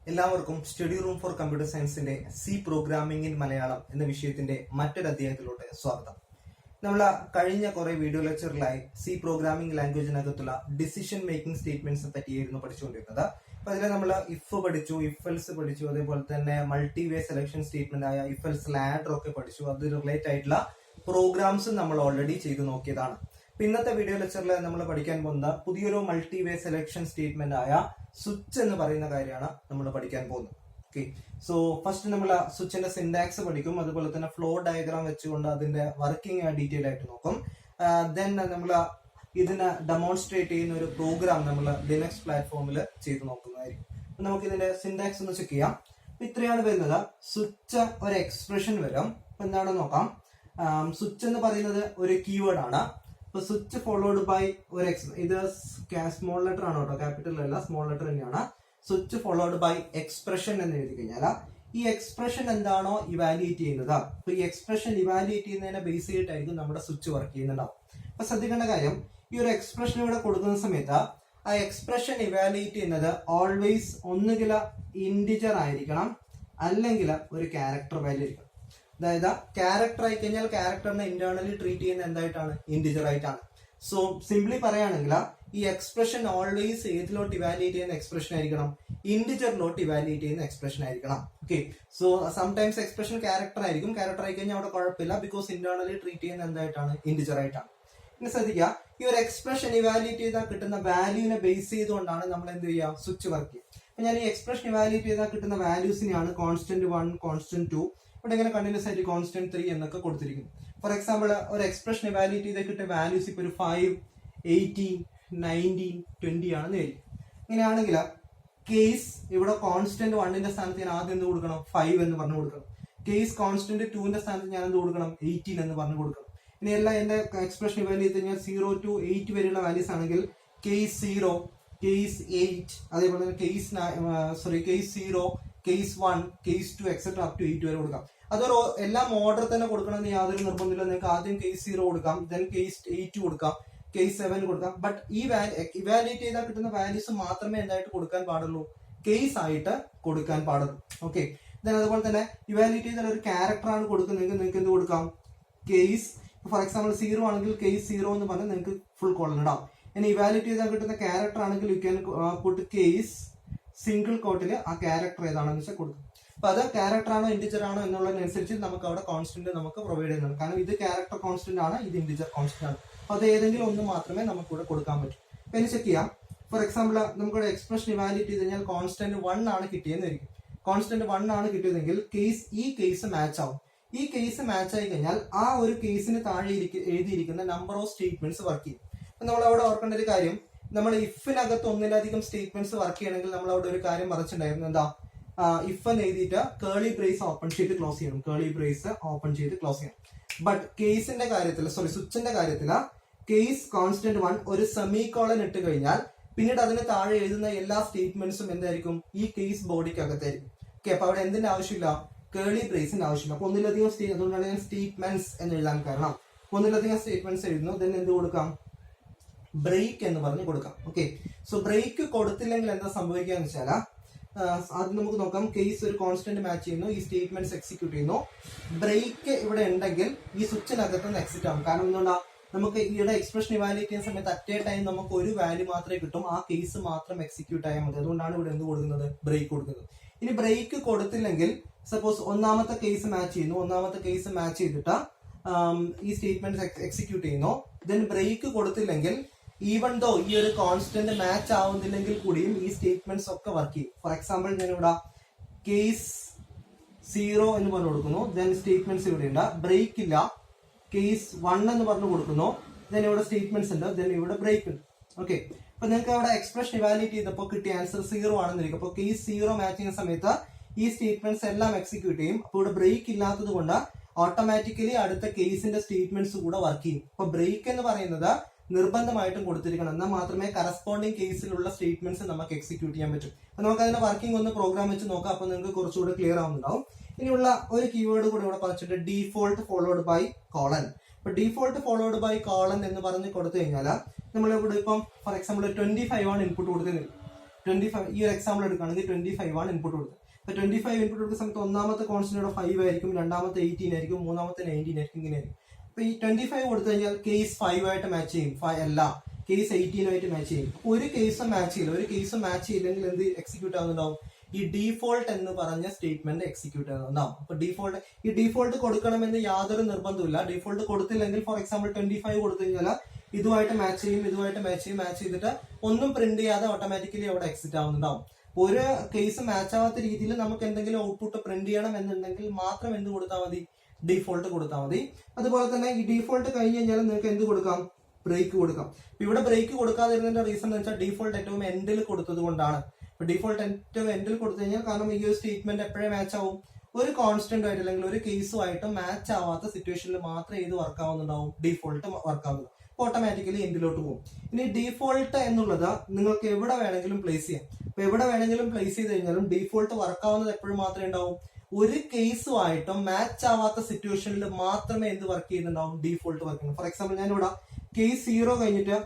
എല്ലാവർക്കും study room for computer സയൻസിന്റെ C programming in Malayalam എന്ന വിഷയത്തിന്റെ മറ്റൊരു അധ്യായത്തിലോട്ട് സ്വാഗതം. നമ്മൾ കഴിഞ്ഞ കുറെ വീഡിയോ ലെക്ചറിലായി സി പ്രോഗ്രാമിംഗ് ലാംഗ്വേജിനകത്തുള്ള ഡിസിഷൻ മേക്കിംഗ് സ്റ്റേറ്റ്മെന്റ്സിനെ പറ്റിയായിരുന്നു പഠിച്ചുകൊണ്ടിരുന്നത്. അപ്പൊ അതിൽ നമ്മൾ ഇഫ് പഠിച്ചു, ഇഫ് എൽസ് പഠിച്ചു, അതേപോലെ തന്നെ മൾട്ടി വേ സെലക്ഷൻ സ്റ്റേറ്റ്മെന്റ് ആയ ഇഫ് എൽസ് ലാഡർ ഒക്കെ പഠിച്ചു. അത് റിലേറ്റ് ആയിട്ടുള്ള പ്രോഗ്രാംസ് നമ്മൾ ഓൾറെഡി ചെയ്തു നോക്കിയതാണ്. ഇന്നത്തെ വീഡിയോ ലെക്ചറിൽ നമ്മൾ പഠിക്കാൻ പോകുന്ന പുതിയൊരു മൾട്ടി വേ സെലക്ഷൻ സ്റ്റേറ്റ്മെന്റ് ആയ സ്വിച്ച് എന്ന് പറയുന്ന കാര്യമാണ് നമ്മൾ പഠിക്കാൻ പോകുന്നത്. ഓക്കെ, സോ ഫസ്റ്റ് നമ്മൾ സ്വിച്ചിന്റെ സിന്റാക്സ് പഠിക്കും, അതുപോലെ തന്നെ ഫ്ലോ ഡയഗ്രാം വെച്ചുകൊണ്ട് അതിന്റെ വർക്കിംഗ് ഡീറ്റെയിൽ ആയിട്ട് നോക്കും. ദെൻ നമ്മൾ ഇതിനെ ഡെമോൺസ്ട്രേറ്റ് ചെയ്യുന്ന ഒരു പ്രോഗ്രാം നമ്മൾ ലിനക്സ് പ്ലാറ്റ്ഫോമിൽ ചെയ്ത് നോക്കുന്നതായിരിക്കും. നമുക്ക് ഇതിന്റെ സിന്റാക്സ് ഒന്ന് ചെക്ക് ചെയ്യാം. ഇത്രയാണ് വരുന്നത്. സ്വിച്ച് ഒരു എക്സ്പ്രഷൻ വരും. എന്താണെന്ന് നോക്കാം. സ്വിച്ച് എന്ന് പറയുന്നത് ഒരു കീവേഡ് ആണ്. ഇപ്പൊ സ്വിച്ച് ഫോളോഡ് ബൈ ഒരു ഇത് സ്മോൾ ലെറ്റർ ആണ് കേട്ടോ, ക്യാപിറ്റൽ അല്ല, സ്മോൾ ലെറ്റർ തന്നെയാണ്. സ്വിച്ച് ഫോളോഡ് ബൈ എക്സ്പ്രഷൻ എന്ന് എഴുതി കഴിഞ്ഞാൽ ഈ എക്സ്പ്രഷൻ എന്താണോ ഇവാലുവേറ്റ് ചെയ്യുന്നത്, അപ്പൊ ഈ എക്സ്പ്രഷൻ ഇവാലുവേറ്റ് ചെയ്യുന്നതിനെ ബേസ് ചെയ്തിട്ടായിരിക്കും നമ്മുടെ സ്വിച്ച് വർക്ക് ചെയ്യുന്നുണ്ടാവും. അപ്പൊ ശ്രദ്ധിക്കേണ്ട കാര്യം, ഈ ഒരു എക്സ്പ്രഷൻ ഇവിടെ കൊടുക്കുന്ന സമയത്ത് ആ എക്സ്പ്രഷൻ ഇവാലുവേറ്റ് ചെയ്യുന്നത് ഓൾവേസ് ഒന്നുകിൽ ഇൻഡിജർ ആയിരിക്കണം, അല്ലെങ്കിൽ ഒരു ക്യാരക്ടർ വാല്യൂ ആയിരിക്കണം. അതായത് ക്യാരക്ടർ ആയി കഴിഞ്ഞാൽ ക്യാരക്ടറിനെ ഇന്റേണലി ട്രീറ്റ് ചെയ്യുന്ന എന്തായിട്ടാണ്, ഇൻഡിജർ ആയിട്ടാണ്. സോ സിംപ്ലി പറയുകയാണെങ്കിൽ ഈ എക്സ്പ്രഷൻ ഓൾവേസ് ഏതിലോട്ട് ഇവാലുവേറ്റ് ചെയ്യുന്ന എക്സ്പ്രഷൻ ആയിരിക്കണം, ഇൻഡിജറിലോട്ട് ഇവാലുവേറ്റ് ചെയ്യുന്ന എക്സ്പ്രഷൻ ആയിരിക്കണം. Okay, so sometimes expression character ആയിരിക്കും. ക്യാരക്ടർ ആയി കഴിഞ്ഞാൽ അവിടെ കുഴപ്പമില്ല, ബിക്കോസ് ഇന്റേണലി ട്രീറ്റ് ചെയ്യുന്ന എന്തായിട്ടാണ്, ഇൻഡിജർ ആയിട്ടാണ്. പിന്നെ ശ്രദ്ധിക്കുക, ഈ ഒരു എക്സ്പ്രഷൻ ഇവാലുവേറ്റ് ചെയ്താൽ കിട്ടുന്ന വാല്യൂവിനെ ബേസ് ചെയ്തുകൊണ്ടാണ് നമ്മൾ എന്ത് ചെയ്യുക, സ്വിച്ച് വർക്ക് ചെയ്യുക. അപ്പൊ ഞാൻ ഈ എക്സ്പ്രഷൻ ഇവാലുവേറ്റ് ചെയ്താൽ കിട്ടുന്ന വാല്യൂസിനെയാണ് കോൺസ്റ്റന്റ് 1, കോൺസ്റ്റന്റ് 2, ഇവിടെ ഇങ്ങനെ കണ്ടിന്യൂസ് ആയിട്ട് കോൺസ്റ്റന്റ് 3 എന്നൊക്കെ കൊടുത്തിരിക്കുന്നു. ഫോർ എക്സാമ്പിൾ, ഒരു എക്സ്പ്രഷൻ ഇവാലുവേറ്റ് ചെയ്ത് കിട്ടിയ വാല്യൂസ് ഇപ്പൊ ഒരു 5, 18, 19, 20 ആണെന്ന് വരും. ഇങ്ങനെയാണെങ്കിൽ കേസ് ഇവിടെ കോൺസ്റ്റന്റ് 1ന്റെ സ്ഥാനത്ത് ഞാൻ ആദ്യം എന്ത് കൊടുക്കണം, 5 എന്ന് പറഞ്ഞു കൊടുക്കണം. കേസ് കോൺസ്റ്റന്റ് 2ന്റെ സ്ഥാനത്ത് ഞാൻ എന്ത് കൊടുക്കണം, 18 എന്ന് പറഞ്ഞു കൊടുക്കണം. ഇനി എല്ലാം എന്റെ എക്സ്പ്രഷൻ ഇവാലുവേറ്റ് ചെയ്ത് കഴിഞ്ഞാൽ 0 to 8 വരെയുള്ള വാല്യൂസ് ആണെങ്കിൽ കേസ് 0, കേസ് 8, അതേപോലെ തന്നെ case 0, case 1, case 2 et cetera up to 8 വരെ കൊടുക്കാം. അതൊരു എല്ലാം ഓർഡർ തന്നെ കൊടുക്കണമെന്ന് യാതൊരു നിർബന്ധമില്ല. നിങ്ങൾക്ക് ആദ്യം കേസ് 0 കൊടുക്കാം, ദെൻ കേസ് 8 കൊടുക്കാം, കേസ് 7 കൊടുക്കാം. ബട്ട് ഈ ഇവാലുവേറ്റ് ചെയ്താൽ കിട്ടുന്ന വാല്യൂസ് മാത്രമേ എന്തായിട്ട് കൊടുക്കാൻ പാടുള്ളൂ, കേസ് ആയിട്ട് കൊടുക്കാൻ പാടുള്ളൂ. ഓക്കെ, ദെൻ അതുപോലെ തന്നെ ഇവാലുവേറ്റ് ചെയ്താൽ ഒരു ക്യാരക്ടർ ആണ് കൊടുക്കുന്നതെങ്കിൽ നിങ്ങൾക്ക് എന്ത് കൊടുക്കാം, കേസ് ഫോർ എക്സാമ്പിൾ 0 ആണെങ്കിൽ കേസ് 0 എന്ന് പറഞ്ഞാൽ നിങ്ങൾക്ക് ഫുൾ കോളൻ ഇടാം. ഇനി ഇവാലുവേറ്റ് ചെയ്താൽ കിട്ടുന്ന ക്യാരക്ടർ ആണെങ്കിൽ you can put case single കോട്ടിൽ ആ ക്യാരക്ടർ ഏതാണെന്ന് വെച്ചാൽ കൊടുക്കും. അപ്പൊ അത് ക്യാരക്ടർ ആണോ ഇൻഡിജർ ആണോ എന്നുള്ളതിനനുസരിച്ച് നമുക്ക് അവിടെ കോൺസ്റ്റന്റ് നമുക്ക് പ്രൊവൈഡ് ചെയ്യുന്നുണ്ട്. കാരണം ഇത് ക്യാരക്ടർ കോൺസ്റ്റന്റ് ആണ്, ഇത് ഇൻഡിജർ കോൺസ്റ്റന്റ് ആണ്. അപ്പൊ അത് ഏതെങ്കിലും ഒന്ന് മാത്രമേ നമുക്ക് ഇവിടെ കൊടുക്കാൻ പറ്റൂ. അപ്പൊ ഇനി ചെക്ക് ചെയ്യാം. ഫോർ എക്സാമ്പിൾ, നമുക്കിവിടെ എക്സ്പ്രഷൻ ഇവാലുവേറ്റ് ചെയ്ത് കഴിഞ്ഞാൽ കോൺസ്റ്റന്റ് 1 ആണ് കിട്ടിയെന്നായിരിക്കും. കോൺസ്റ്റന്റ് 1 ആണ് കിട്ടിയതെങ്കിൽ ഈ കേസ് മാച്ച് ആവും. ഈ കേസ് മാച്ച് ആയി കഴിഞ്ഞാൽ ആ ഒരു കേസിന് താഴെ എഴുതിയിരിക്കുന്ന നമ്പർ ഓഫ് സ്റ്റേറ്റ്മെന്റ്സ് വർക്ക് ചെയ്യും. അപ്പൊ നമ്മൾ അവിടെ ഓർക്കേണ്ട ഒരു കാര്യം, നമ്മൾ ഇഫിനകത്ത് ഒന്നിലധികം സ്റ്റേറ്റ്മെന്റ്സ് വർക്ക് ചെയ്യണമെങ്കിൽ നമ്മൾ അവിടെ ഒരു കാര്യം പറഞ്ഞിട്ടുണ്ടായിരുന്നു. എന്താ, ഇഫ് എന്ന് എഴുതിയിട്ട് കേളി ബ്രേസ് ഓപ്പൺ ചെയ്ത് ക്ലോസ് ചെയ്യണം, കേളി ബ്രേസ് ഓപ്പൺ ചെയ്ത് ക്ലോസ് ചെയ്യണം. ബട്ട് കേസിന്റെ കാര്യത്തിൽ, സ്വിച്ചിന്റെ കാര്യത്തിൽ കേസ് കോൺസ്റ്റന്റ് 1 ഒരു സെമി കോളൻ ഇട്ട് കഴിഞ്ഞാൽ പിന്നീട് അതിന് താഴെ എഴുതുന്ന എല്ലാ സ്റ്റേറ്റ്മെന്റ്സും എന്തായിരിക്കും, ഈ കേസ് ബോഡിക്ക് അകത്തായിരിക്കും. ഓക്കെ, അപ്പൊ അവിടെ എന്തിന്റെ ആവശ്യമില്ല, കേളി ബ്രേസിന്റെ ആവശ്യമില്ല. അപ്പൊ ഒന്നിലധികം അതുകൊണ്ടാണ് ഞാൻ സ്റ്റേറ്റ്മെന്റ്സ് എന്ന് എഴുതാൻ കാരണം. ഒന്നിലധികം സ്റ്റേറ്റ്മെന്റ്സ് എഴുതുന്നു, then എന്ത് കൊടുക്കാം, ബ്രേക്ക് എന്ന് പറഞ്ഞ് കൊടുക്കാം. ഓക്കെ, സോ ബ്രേക്ക് കൊടുത്തില്ലെങ്കിൽ എന്താ സംഭവിക്കുക എന്ന് വെച്ചാൽ ആദ്യം നമുക്ക് നോക്കാം. കേസ് ഒരു കോൺസ്റ്റന്റ് മാച്ച് ചെയ്യുന്നു, ഈ സ്റ്റേറ്റ്മെന്റ്സ് എക്സിക്യൂട്ട് ചെയ്യുന്നു. ബ്രേക്ക് ഇവിടെ ഉണ്ടെങ്കിൽ ഈ സ്വിച്ചിനകത്ത് നിന്ന് എക്സിറ്റ് ആവും. കാരണം എന്തുകൊണ്ടാ, നമുക്ക് ഈയുടെ എക്സ്പ്രഷൻ ഇവാലുവേറ്റ് ചെയ്യുന്ന സമയത്ത് അറ്റ് എ ടൈം നമുക്ക് ഒരു വാല്യൂ മാത്രമേ കിട്ടും, ആ കേസ് മാത്രം എക്സിക്യൂട്ട് ആയാൽ മതി. അതുകൊണ്ടാണ് ഇവിടെ എന്ത് കൊടുക്കുന്നത്, ബ്രേക്ക് കൊടുക്കുന്നത്. ഇനി ബ്രേക്ക് കൊടുത്തില്ലെങ്കിൽ, സപ്പോസ് ഒന്നാമത്തെ കേസ് മാച്ച് ചെയ്യുന്നു, ഒന്നാമത്തെ കേസ് മാച്ച് ചെയ്തിട്ട് ഈ സ്റ്റേറ്റ്മെന്റ് എക്സിക്യൂട്ട് ചെയ്യുന്നു, ദെൻ ബ്രേക്ക് കൊടുത്തില്ലെങ്കിൽ ഈവൻ ദോ ഈ ഒരു കോൺസ്റ്റന്റ് മാച്ച് ആവുന്നില്ലെങ്കിൽ കൂടിയും ഈ സ്റ്റേറ്റ്മെന്റ്സ് ഒക്കെ വർക്ക് ചെയ്യും. ഫോർ എക്സാമ്പിൾ, ഞാൻ ഇവിടെ കേസ് 0 എന്ന് പറഞ്ഞു കൊടുക്കുന്നു, ദെൻ സ്റ്റേറ്റ്മെന്റ്സ് ഇവിടെ ഉണ്ട്, ബ്രേക്ക് ഇല്ല. കേസ് 1 എന്ന് പറഞ്ഞു കൊടുക്കുന്നു, ദെൻ ഇവിടെ സ്റ്റേറ്റ്മെന്റ്സ് ഉണ്ട്, ദെൻ ഇവിടെ ബ്രേക്ക് ഉണ്ട്. ഓക്കെ, അപ്പൊ നിങ്ങൾക്ക് അവിടെ എക്സ്പ്രഷൻ ഇവാലുവേറ്റ് ചെയ്തപ്പോൾ കിട്ടിയ ആൻസർ 0 ആണെന്നിരിക്കും. അപ്പൊ കേസ് 0 മാച്ച് ചെയ്യുന്ന സമയത്ത് ഈ സ്റ്റേറ്റ്മെന്റ്സ് എല്ലാം എക്സിക്യൂട്ട് ചെയ്യും. അപ്പൊ ഇവിടെ ബ്രേക്ക് ഇല്ലാത്തത് കൊണ്ട് ഓട്ടോമാറ്റിക്കലി അടുത്ത കേസിന്റെ സ്റ്റേറ്റ്മെന്റ്സ് കൂടെ വർക്ക് ചെയ്യും. അപ്പൊ ബ്രേക്ക് എന്ന് പറയുന്നത് നിർബന്ധമായിട്ടും കൊടുത്തിരിക്കണം, എന്നാൽ മാത്രമേ കറസ്പോണ്ടിങ് കേസിലുള്ള സ്റ്റേറ്റ്മെന്റ്സ് നമുക്ക് എക്സിക്യൂട്ട് ചെയ്യാൻ പറ്റും. അപ്പൊ നമുക്ക് അതിന്റെ വർക്കിംഗ് ഒന്ന് പ്രോഗ്രാം വെച്ച് നോക്കാം. അപ്പൊ നിങ്ങൾക്ക് കുറച്ചുകൂടെ ക്ലിയർ ആവുന്നുണ്ടാവും. ഇനിയുള്ള ഒരു കീവേഡ് കൂടെ ഇവിടെ പറഞ്ഞിട്ട് ഡീഫോൾട്ട് ഫോളോഡ് ബൈ കോളൻ. അപ്പൊ ഡീഫോൾട്ട് ഫോളോഡ് ബൈ കോളൻ എന്ന് പറഞ്ഞ് കൊടുത്തു കഴിഞ്ഞാൽ നമ്മളിവിടെ ഇപ്പം ഫോർ എക്സാമ്പിൾ 25 ആണ് ഇൻപുട്ട് കൊടുക്കുന്നത്. 25 ഈ ഒരു എക്സാമ്പിൾ എടുക്കുകയാണെങ്കിൽ 25 ആണ് ഇൻപുട്ട് കൊടുത്തത്. അപ്പൊ 25 ഇൻപുട്ട് കൊടുക്കുന്ന സമയത്ത് ഒന്നാമത്തെ കോൺസ്റ്റന്റ് 5 ആയിരിക്കും, രണ്ടാമത്തെ 18 ആയിരിക്കും, മൂന്നാമത്തെ 19 ആയിരിക്കും, ഇങ്ങനെ ആയിരിക്കും. അപ്പൊ ഈ 25 കൊടുത്തു കഴിഞ്ഞാൽ കേസ് 5 ആയിട്ട് മാച്ച് ചെയ്യും, അല്ല കേസ് 18 ആയിട്ട് മാച്ച് ചെയ്യും. ഒരു കേസ് മാച്ച് ചെയ്യില്ല. ഒരു കേസ് മാച്ച് ചെയ്യില്ലെങ്കിൽ എന്ത് എക്സിക്യൂട്ട് ആവുന്നുണ്ടാവും? ഈ ഡീഫോൾട്ട് എന്ന് പറഞ്ഞ സ്റ്റേറ്റ്മെന്റ് എക്സിക്യൂട്ട് ആവുന്നുണ്ടാവും. അപ്പൊ ഡീഫോൾട്ട് കൊടുക്കണമെന്ന് യാതൊരു നിർബന്ധമില്ല. ഡീഫോൾട്ട് കൊടുത്തില്ലെങ്കിൽ ഫോർ എക്സാമ്പിൾ 25 കൊടുത്തു കഴിഞ്ഞാൽ ഇതുമായിട്ട് മാച്ച് ചെയ്യും, ഇതുമായിട്ട് മാച്ച് ചെയ്തിട്ട് ഒന്നും പ്രിന്റ് ചെയ്യാതെ ഓട്ടോമാറ്റിക്കലി അവിടെ എക്സിറ്റ് ആവുന്നുണ്ടാവും. ഒരു കേസ് മാച്ച് ആവാത്ത രീതിയിൽ നമുക്ക് എന്തെങ്കിലും ഔട്ട്പുട്ട് പ്രിന്റ് ചെയ്യണം എന്നുണ്ടെങ്കിൽ മാത്രം എന്ത് കൊടുത്താൽ മതി? ഡീഫോൾട്ട് കൊടുത്താൽ മതി. അതുപോലെ തന്നെ ഈ ഡീഫോൾട്ട് കഴിഞ്ഞ് കഴിഞ്ഞാൽ നിങ്ങൾക്ക് എന്ത് കൊടുക്കാം? ബ്രേക്ക് കൊടുക്കാം. ഇവിടെ ബ്രേക്ക് കൊടുക്കാതിരുന്നതിന്റെ റീസൺ എന്ന് വെച്ചാൽ ഡീഫോൾട്ട് ഏറ്റവും എൻഡിൽ കൊടുത്തത് കൊണ്ടാണ്. ഡീഫോൾട്ട് ഏറ്റവും എൻഡിൽ കൊടുത്തു കഴിഞ്ഞാൽ കാരണം ഈ ഒരു സ്റ്റേറ്റ്മെന്റ് എപ്പോഴേ മാച്ച് ആവും? ഒരു കോൺസ്റ്റന്റ് ആയിട്ട് അല്ലെങ്കിൽ ഒരു കേസുമായിട്ട് മാച്ച് ആവാത്ത സിറ്റുവേഷനിൽ മാത്രമേ ഇത് വർക്ക് ആവുന്നുണ്ടാവും, ഡീഫോൾട്ട് വർക്ക് ആവുന്നുണ്ടാവും. ഓട്ടോമാറ്റിക്കലി എൻഡിലോട്ട് പോകും. ഇനി ഡീഫോൾട്ട് എന്നുള്ളത് നിങ്ങൾക്ക് എവിടെ വേണമെങ്കിലും പ്ലേസ് ചെയ്യാം. അപ്പൊ എവിടെ വേണമെങ്കിലും പ്ലേസ് ചെയ്ത് കഴിഞ്ഞാലും ഡീഫോൾട്ട് വർക്ക് ആവുന്നത് എപ്പോഴും മാത്രമേ ഉണ്ടാവും? ഒരു കേസുമായിട്ടും മാച്ച് ആവാത്ത സിറ്റുവേഷനിൽ മാത്രമേ എന്ത് വർക്ക് ചെയ്യുന്നുണ്ടാവും? ഡീഫോൾട്ട് വർക്ക് ചെയ്യുന്നു. ഫോർ എക്സാമ്പിൾ ഞാനിവിടെ കേസ് 0 കഴിഞ്ഞിട്ട്